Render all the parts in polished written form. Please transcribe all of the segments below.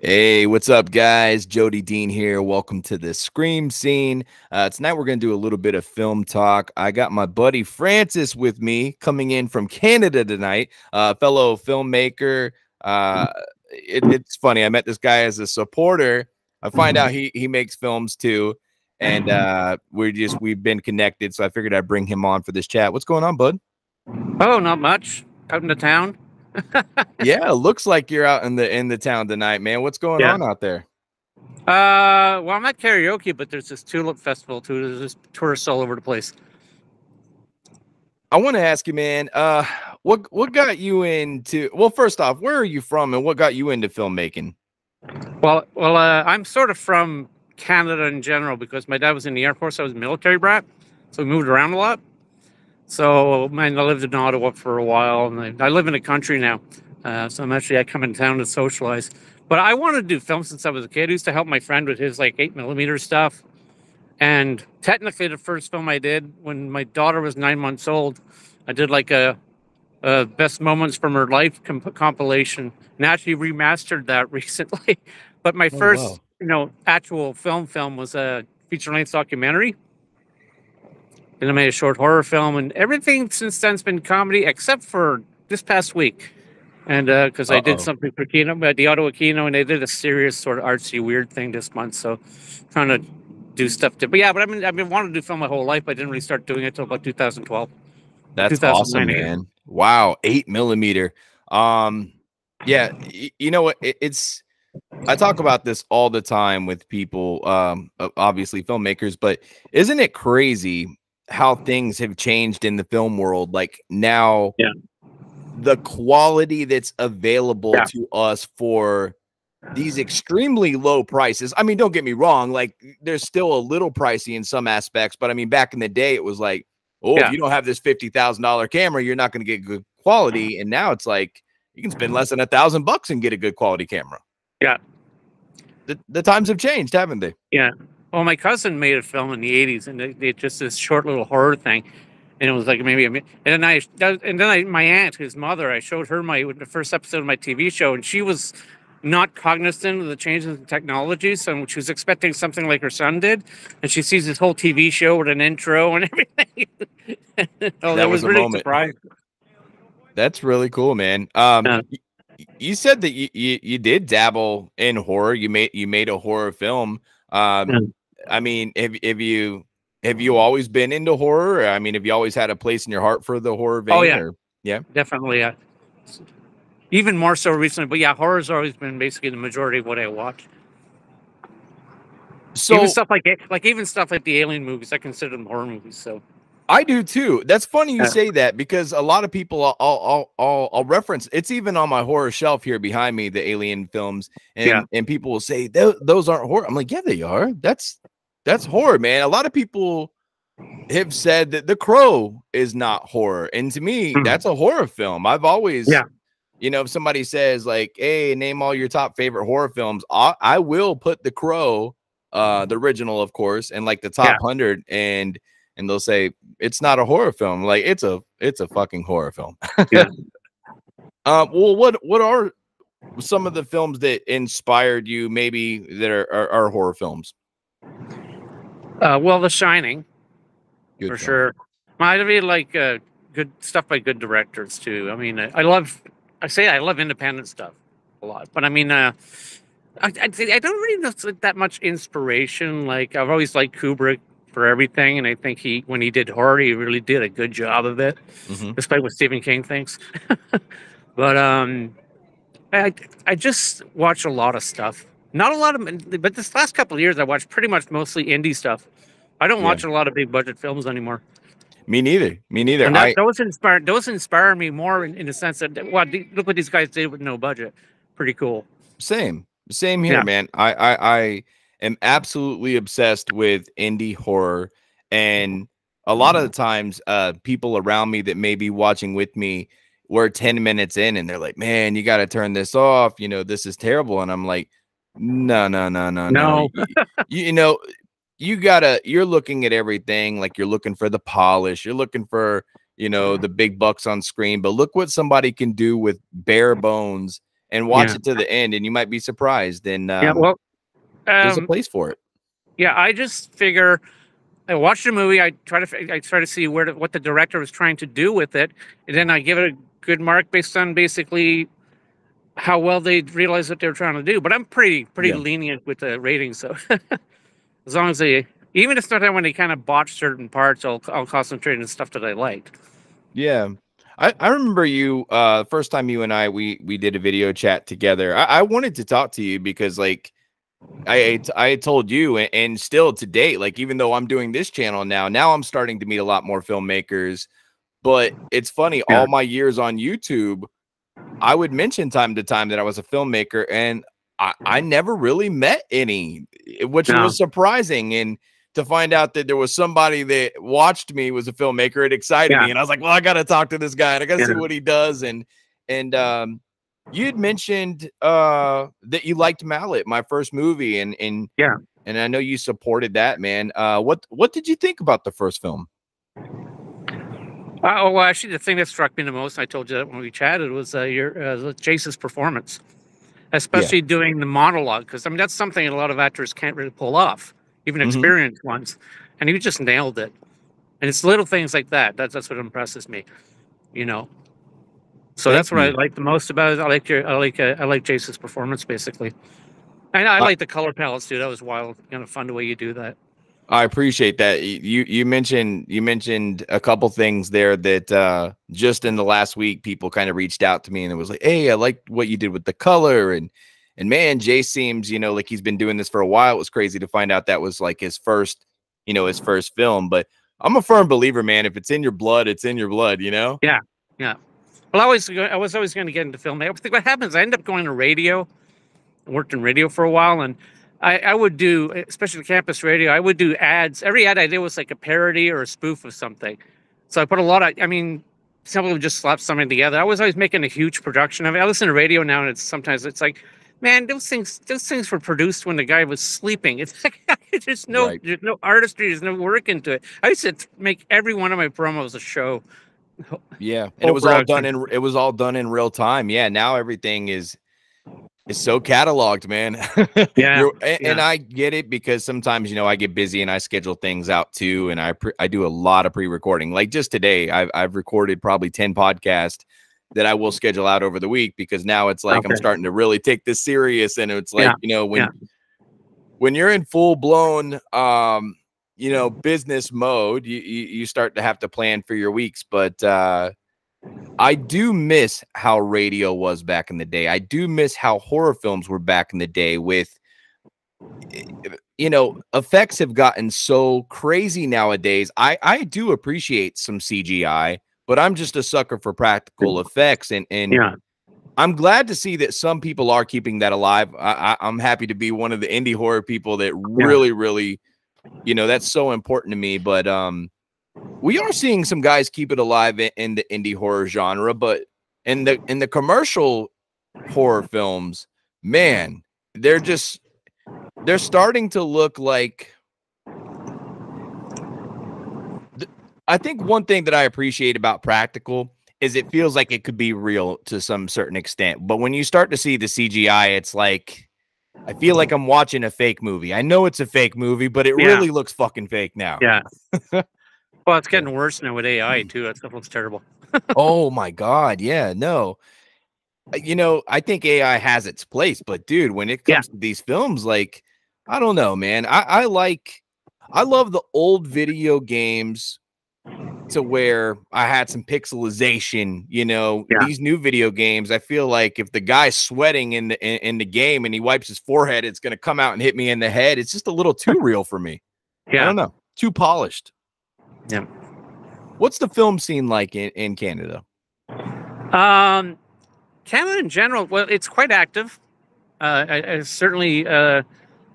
Hey, what's up, guys? Jody Dean here. Welcome to the Scream Scene. Tonight we're going to do a little bit of film talk. I got my buddy Francis with me coming in from Canada tonight, fellow filmmaker. It's funny. I met this guy as a supporter. I find out he makes films too, and we've been connected. So I figured I'd bring him on for this chat. What's going on, bud? Oh, not much. Out in the town. Yeah, it looks like you're out in the town tonight, man. What's going on out there? Well, I'm at karaoke, but there's this tulip festival too. There's just tourists all over the place. I want to ask you, man, what got you into, well, first off, where are you from and what got you into filmmaking? Well, I'm sort of from Canada in general because my dad was in the Air Force. I was a military brat, so we moved around a lot. So, man, I lived in Ottawa for a while, and I live in the country now. So I come in town to socialize. But I wanted to do film since I was a kid. I used to help my friend with his like 8mm stuff. And technically, the first film I did when my daughter was 9 months old, I did like a best moments from her life compilation, and actually remastered that recently. But my first, actual film was a feature-length documentary. And I made a short horror film, and everything since then's been comedy, except for this past week. And because I did something for Kino, at the Ottawa Kino, and they did a serious sort of artsy weird thing this month. So trying to do stuff to, but yeah, but I've been wanting to do film my whole life. I didn't really start doing it until about 2012. That's awesome, man. Wow, 8mm. Yeah, you know what? I talk about this all the time with people, obviously filmmakers, but isn't it crazy how things have changed in the film world? Like now, the quality that's available to us for these extremely low prices. I mean, don't get me wrong, like there's still a little pricey in some aspects, but I mean, back in the day, it was like, if you don't have this $50,000 camera, you're not going to get good quality. And now it's like you can spend less than $1,000 and get a good quality camera. Yeah. The times have changed, haven't they? Yeah. Well, my cousin made a film in the 80s, and they just this short little horror thing. And it was like maybe, and then my aunt, his mother, I showed her the first episode of my TV show, and she was not cognizant of the changes in technology, so she was expecting something like her son did, and she sees this whole TV show with an intro and everything. That was really surprising. That's really cool, man. You said that you did dabble in horror. You made a horror film. I mean, have you always been into horror? I mean, have you always had a place in your heart for the horror vein? Oh yeah, yeah, definitely. Even more so recently, but yeah, horror's always been basically the majority of what I watch. So even stuff like the Alien movies, I consider them horror movies. So I do too. That's funny you say that, because a lot of people I'll reference. It's even on my horror shelf here behind me, the Alien films, and people will say those aren't horror. I'm like, yeah, they are. That's horror, man. A lot of people have said that The Crow is not horror, and to me, that's a horror film. I've always, if somebody says like, hey, name all your top favorite horror films, I will put The Crow, the original, of course, and like the top 100, and they'll say it's not a horror film. Like it's a fucking horror film. Well, what are some of the films that inspired you, maybe that are horror films? Well, The Shining, for sure. I mean, like good stuff by good directors too. I mean, I love independent stuff a lot, but I mean, I don't really know that much inspiration. Like I've always liked Kubrick for everything, and I think when he did horror, he really did a good job of it, despite what Stephen King thinks. But I just watch a lot of stuff. Not a lot of, but this last couple of years, I watched pretty much mostly indie stuff. I don't watch a lot of big budget films anymore. Me neither. And those inspire me more in the sense that, look what these guys did with no budget. Pretty cool. Same here, man. I am absolutely obsessed with indie horror, and a lot of the times people around me that may be watching with me, we're 10 minutes in and they're like, man, you got to turn this off, this is terrible. And I'm like, no. You're looking at everything, like you're looking for the polish, you're looking for the big bucks on screen, but look what somebody can do with bare bones and watch it to the end, and you might be surprised. And well, there's a place for it. Yeah, I just figure I watch the movie. I try to see what the director was trying to do with it, and then I give it a good mark based on basically how well they realized what they were trying to do. But I'm pretty lenient with the ratings, so as long as even if sometimes when they kind of botch certain parts, I'll concentrate on stuff that I liked. Yeah. I remember you first time you and I we did a video chat together. I wanted to talk to you because like I told you, and still to date, like even though I'm doing this channel now I'm starting to meet a lot more filmmakers. But it's funny, all my years on YouTube, I would mention time to time that I was a filmmaker, and I never really met any, which was surprising. And to find out that there was somebody that watched me was a filmmaker, it excited me. And I was like, well, I got to talk to this guy and I got to see what he does. And you had mentioned that you liked Mallet, my first movie. And I know you supported that, man. What did you think about the first film? Well, actually, the thing that struck me the most, I told you that when we chatted, was Jace's performance, especially doing the monologue. Because I mean, that's something a lot of actors can't really pull off, even experienced ones. And he just nailed it. And it's little things like that. That's what impresses me, you know. So that's what I like the most about it. I like Jace's performance, basically. And I like the color palettes too. That was wild, kind of fun the way you do that. I appreciate that. You mentioned a couple things there that just in the last week people kind of reached out to me and it was like, hey, I like what you did with the color, and man, Jay seems, you know, like he's been doing this for a while. It was crazy to find out that was like his first film. But I'm a firm believer, man. If it's in your blood, it's in your blood, you know? Yeah. Yeah. Well, I was always going to get into film. I think what happens, I end up going to radio. I worked in radio for a while, and I would do, especially campus radio, I would do ads. Every ad I did was like a parody or a spoof of something. So I put a lot of, I mean, somebody would just slap something together. I was always making a huge production of it. I listen to radio now, and sometimes it's like, man, those things were produced when the guy was sleeping. It's like there's no artistry, there's no work into it. I used to make every one of my promos a show. Yeah, and it was all done in real time. Yeah, now everything is so cataloged, man. And I get it, because sometimes, you know, I get busy and I schedule things out too, and I do a lot of pre-recording. Like just today, I've recorded probably 10 podcasts that I will schedule out over the week, because now it's like I'm starting to really take this serious, and it's like, you know, when you're in full blown you know, business mode, you start to have to plan for your weeks. But I do miss how radio was back in the day. I do miss how horror films were back in the day. With, you know, effects have gotten so crazy nowadays. I do appreciate some CGI, but I'm just a sucker for practical effects, and I'm glad to see that some people are keeping that alive. I'm happy to be one of the indie horror people that really, you know, that's so important to me. But we are seeing some guys keep it alive in the indie horror genre, but in the commercial horror films, man, they're starting to look like, I think one thing that I appreciate about practical is it feels like it could be real to some certain extent. But when you start to see the CGI, it's like, I feel like I'm watching a fake movie. I know it's a fake movie, but it really looks fucking fake now. Yeah. Well, it's getting worse now with AI too. That stuff looks terrible. Oh my God. Yeah, no. You know, I think AI has its place, but dude, when it comes to these films, like, I don't know, man. I love the old video games to where I had some pixelization, you know. These new video games, I feel like if the guy's sweating in the game and he wipes his forehead, it's going to come out and hit me in the head. It's just a little too real for me. I don't know. Too polished. Yeah. What's the film scene like in Canada? Canada in general, well, it's quite active. I certainly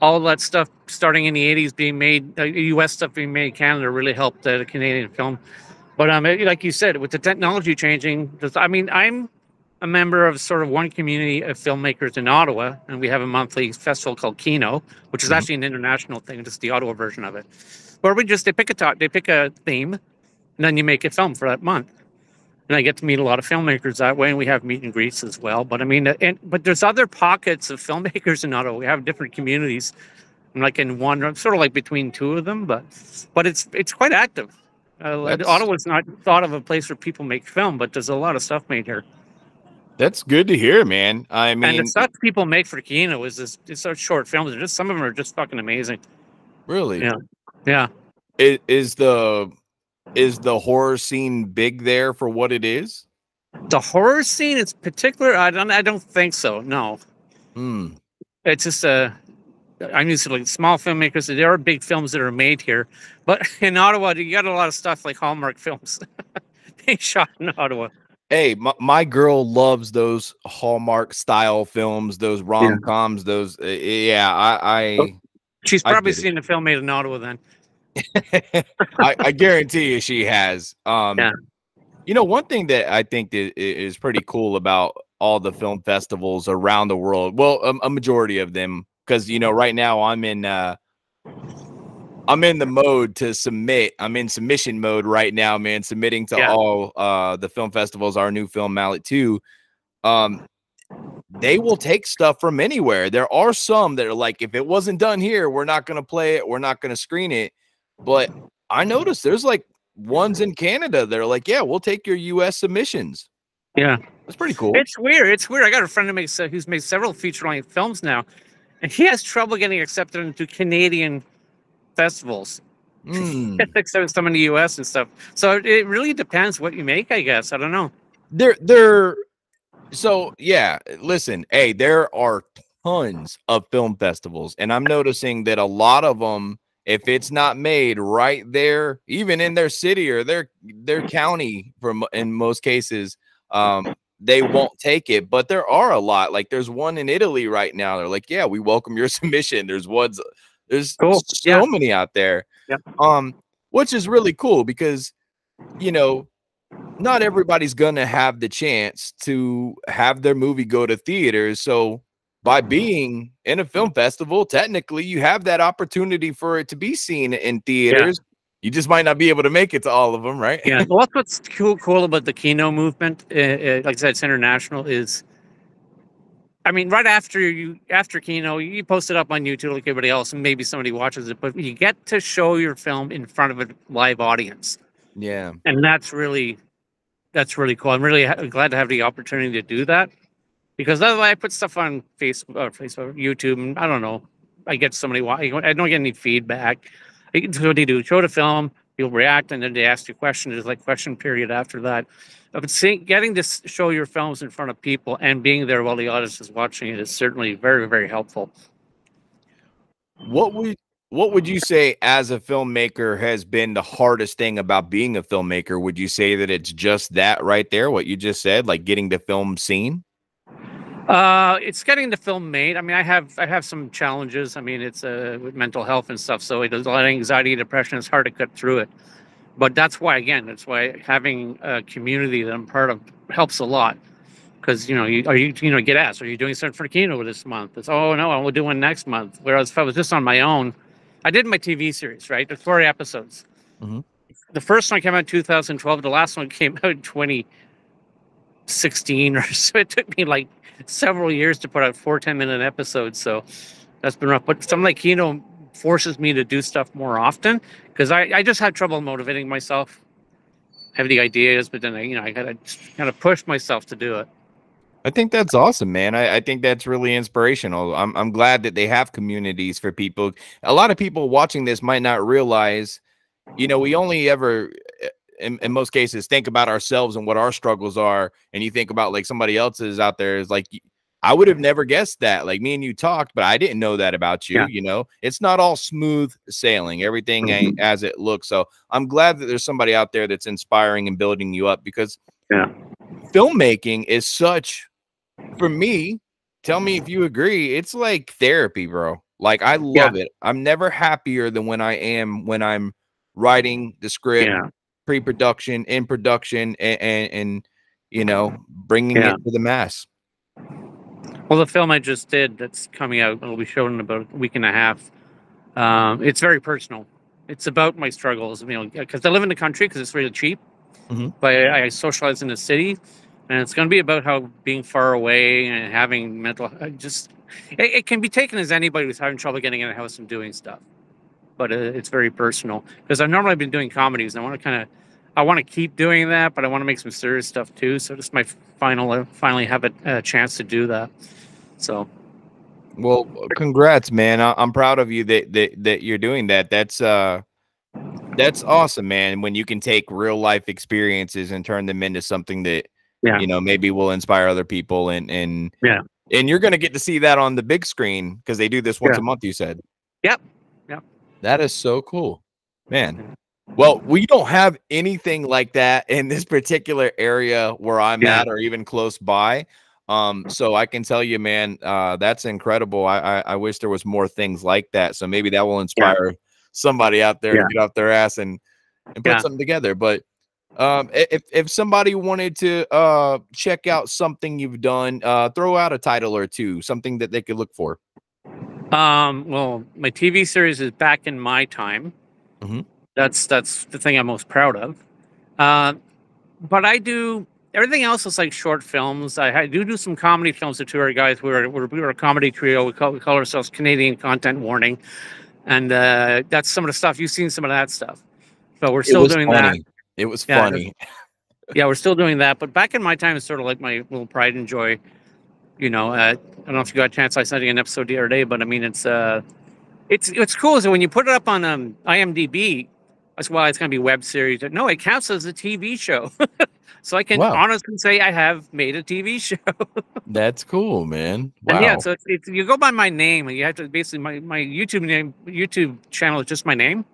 all that stuff starting in the 80s being made, US stuff being made in Canada really helped the Canadian film. But like you said, with the technology changing, I mean, I'm a member of sort of one community of filmmakers in Ottawa, and we have a monthly festival called Kino, which is actually an international thing, just the Ottawa version of it, where they pick a theme, and then you make a film for that month. and I get to meet a lot of filmmakers that way, and we have meet and greets as well. But I mean, but there's other pockets of filmmakers in Ottawa. We have different communities. I'm like in one, I'm sort of like between two of them, but it's quite active. That's Ottawa's not thought of a place where people make film, but there's a lot of stuff made here. that's good to hear, man. I And the mean, stuff people make for Kino is this, it's such short films. They're just, some of them are just fucking amazing. really, Yeah, yeah. is the horror scene big there for what it is? The horror scene is particular. I don't think so. No, Hmm. it's just I'm used to like small filmmakers. There are big films that are made here, but in Ottawa, you got a lot of stuff like Hallmark films being shot in Ottawa. Hey, my girl loves those Hallmark style films, those Yeah. rom-coms, those yeah, She's I probably get seen a film made in Ottawa then. it. I guarantee you she has. Yeah. You know, one thing that I think that is pretty cool about all the film festivals around the world, well, a majority of them, because you know, right now I'm in the mode to submit. I'm in submission mode right now, man, submitting to all the film festivals, our new film Mallet 2. They will take stuff from anywhere. There are some that are like, if it wasn't done here, we're not going to play it, we're not going to screen it. But I noticed there's like ones in Canada that are like, yeah, we'll take your US submissions. Yeah. That's pretty cool. It's weird. It's weird. I got a friend who's made several feature-length films now, and he has trouble getting accepted into Canadian festivals. Except some in the US and stuff. So it really depends what you make, I guess. I don't know. So yeah, listen, hey, there are tons of film festivals, and I'm noticing that a lot of them, if it's not made right there, even in their city or their county, in most cases, they won't take it. But there are a lot. Like there's one in Italy right now. They're like, yeah, we welcome your submission. There's Cool. so many out there. Yeah. Which is really cool because, you know, not everybody's gonna have the chance to have their movie go to theaters. So by being in a film festival, technically you have that opportunity for it to be seen in theaters. You just might not be able to make it to all of them, right? Yeah. Well, what's cool about the Kino movement, like I said, it's international, is, I mean, right after Kino, you post it up on YouTube like everybody else, and maybe somebody watches it, but you get to show your film in front of a live audience. Yeah. And that's really cool. I'm really glad to have the opportunity to do that, because otherwise I put stuff on Facebook, YouTube, and I don't know. I get so many. I don't get any feedback. So what they do, show the film, you'll react, and then they ask you questions. There's like question period after that. But getting to show your films in front of people and being there while the audience is watching it is certainly very, very helpful. What would you say as a filmmaker has been the hardest thing about being a filmmaker? Would you say that it's just that right there, what you just said, like getting the film seen? It's getting the film made. I mean, I have some challenges. I mean, it's with mental health and stuff, so there's a lot of anxiety, depression. It's hard to cut through it. But that's why having a community that I'm part of helps a lot. Because you get asked, are you doing something for Kino this month? It's, oh no, I'll do one next month. Whereas if I was just on my own, I did my TV series, right? There's 4 episodes. Mm-hmm. The first one came out in 2012. The last one came out in 2016 or so. It took me like several years to put out 4 10-minute episodes. So that's been rough. But something like Kino forces me to do stuff more often, because I just had trouble motivating myself. I have the ideas, but then I gotta kind of push myself to do it. I think that's awesome, man. I think that's really inspirational. I'm glad that they have communities for people. A lot of people watching this might not realize, we only ever, in most cases, think about ourselves and what our struggles are. And you think about like somebody else's out there is like, I would have never guessed that. Like me and you talked, but I didn't know that about you. Yeah. It's not all smooth sailing. Everything ain't as it looks. So I'm glad that there's somebody out there that's inspiring and building you up, because filmmaking is such, for me, tell me if you agree, it's like therapy, bro. Like I love it. I'm never happier than when I'm writing the script, pre-production, in production, and bringing it to the mass. Well, the film I just did that's coming out, it'll be shown in about a week and a half. It's very personal. It's about my struggles, because I live in the country because it's really cheap. but I socialize in the city, and it's going to be about how being far away and having mental, it can be taken as anybody who's having trouble getting in the house and doing stuff, but it's very personal because I've normally been doing comedies, and I want to keep doing that, but I want to make some serious stuff too. So this is my finally have a chance to do that. So, well, congrats, man. I'm proud of you that you're doing that. That's awesome, man. When you can take real life experiences and turn them into something that, you know, maybe will inspire other people, and you're going to get to see that on the big screen because they do this once a month, you said. Yep. That is so cool, man. Well, we don't have anything like that in this particular area where I'm at, or even close by. So I can tell you, man, that's incredible. I wish there was more things like that. So maybe that will inspire somebody out there to get off their ass and put something together. But if somebody wanted to check out something you've done, throw out a title or two, something that they could look for. Well, my TV series is Back in My Time. That's the thing I'm most proud of. But I do everything else is like short films. I do some comedy films with two other guys. We're a comedy trio. We call ourselves Canadian Content Warning, and that's some of the stuff you've seen. Some of that stuff. So we're still doing that. It was funny. Yeah, we're still doing that. But Back in My Time is sort of like my little pride and joy. You know, I don't know if you got a chance. I sent you an episode the other day, but I mean, it's cool. So when you put it up on IMDb, that's why it's going to be web series. No, it counts as a TV show. So I can honestly say I have made a TV show. That's cool, man. Wow. And yeah, so it's you go by my name, and you have to basically my YouTube channel is just my name.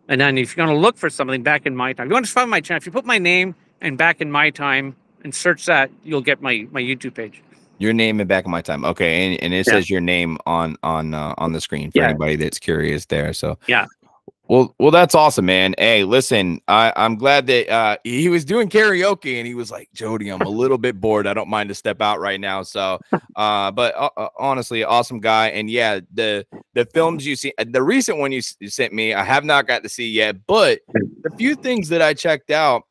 And then if you're going to look for something Back in My Time, you want to find my channel. If you put my name and Back in My Time and search that, you'll get my YouTube page. Your name and Back in My Time. Okay, and it says your name on the screen for anybody that's curious there. So Well, that's awesome, man. Hey, listen, I'm glad that he was doing karaoke and he was like, Jody, I'm a little bit bored. I don't mind to step out right now. So, but honestly, awesome guy. And yeah, the films you see, the recent one you sent me, I have not got to see yet, but the few things that I checked out,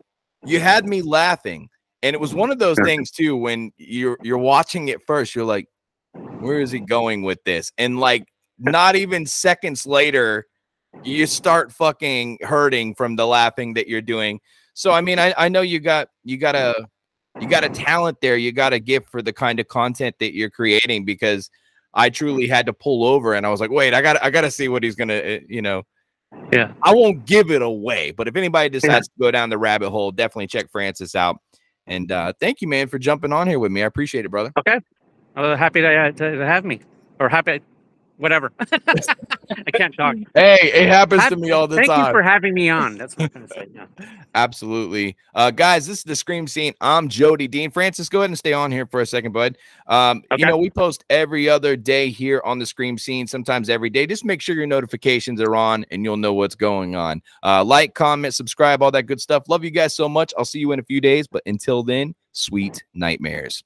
you had me laughing. And it was one of those things too, when you're watching it first, you're like, where is he going with this? And like, not even seconds later, you start fucking hurting from the laughing that you're doing. So, I mean, I know you got a talent there. You got a gift for the kind of content that you're creating, because I truly had to pull over and I was like, wait, I gotta see what he's gonna, you know. Yeah. I won't give it away, but if anybody decides to go down the rabbit hole, definitely check Francis out. And thank you, man, for jumping on here with me. I appreciate it, brother. Okay. Happy to have me, or happy. Whatever. I can't talk. Hey, it happens to me all the time. Thank you for having me on. That's what I'm going to say. Yeah. Absolutely. Guys, this is the Scream Scene. I'm Jody Dean. Francis, go ahead and stay on here for a second, bud. You know, we post every other day here on the Scream Scene, sometimes every day. Just make sure your notifications are on and you'll know what's going on. Like, comment, subscribe, all that good stuff. Love you guys so much. I'll see you in a few days. But until then, sweet nightmares.